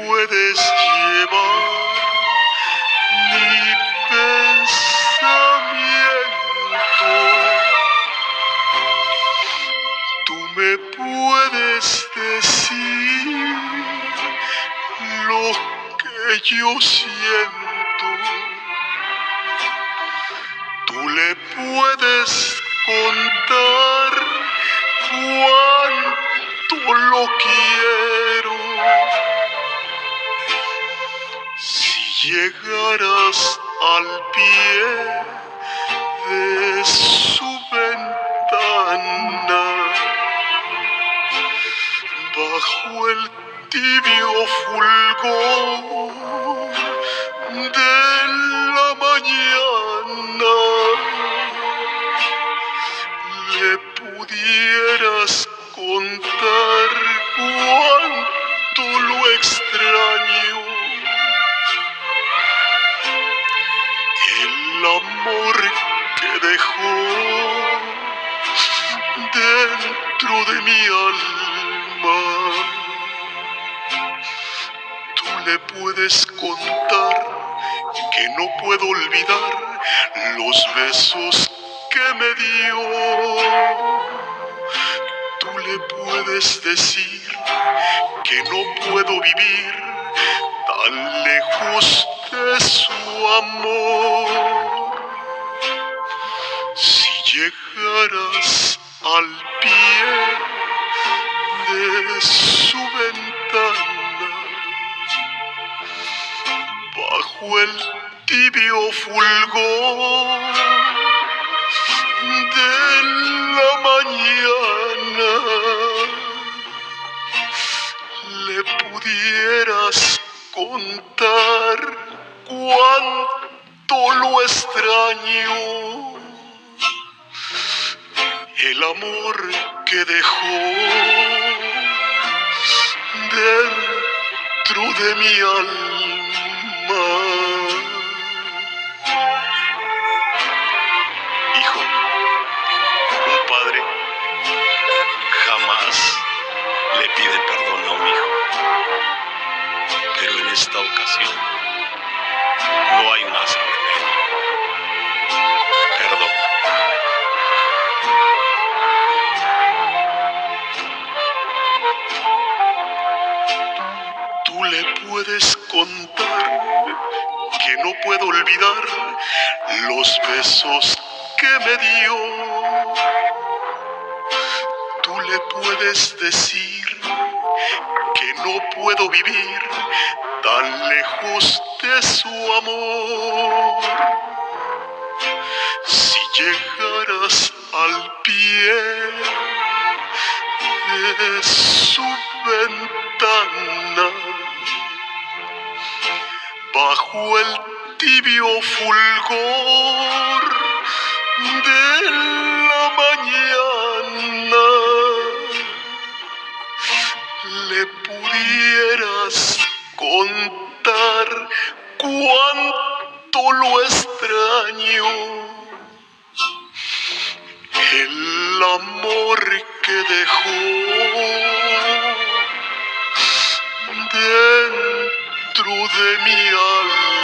puedes llevar mi pensamiento. Tú me puedes decir lo que yo siento. Tú le puedes contar cuánto lo quiero. Si llegaras al pie de su ventana, bajo el tibio fulgor de la mañana, le pudieras contar cuánto lo extraño. El amor que dejó dentro de mi alma. Tú le puedes contar que no puedo olvidar los besos que me dio. Tú le puedes decir que no puedo vivir tan lejos de su amor. Si llegaras al pie de su ventana, bajo el tibio fulgor de la mañana, le pudieras contar cuánto lo extraño. El amor que dejó dentro de mi alma. Hijo, un padre jamás le pide perdón a un hijo, pero en esta ocasión no hay más remedio. Perdón. Tú le puedes contar que no puedo olvidar los besos que me dio. Tú le puedes decir que no puedo vivir tan lejos de su amor. Si llegaras al pie de su ventana, bajo el tibio fulgor de la mañana, le pudieras contar cuánto lo extraño. El amor que dejó dentro de mi alma.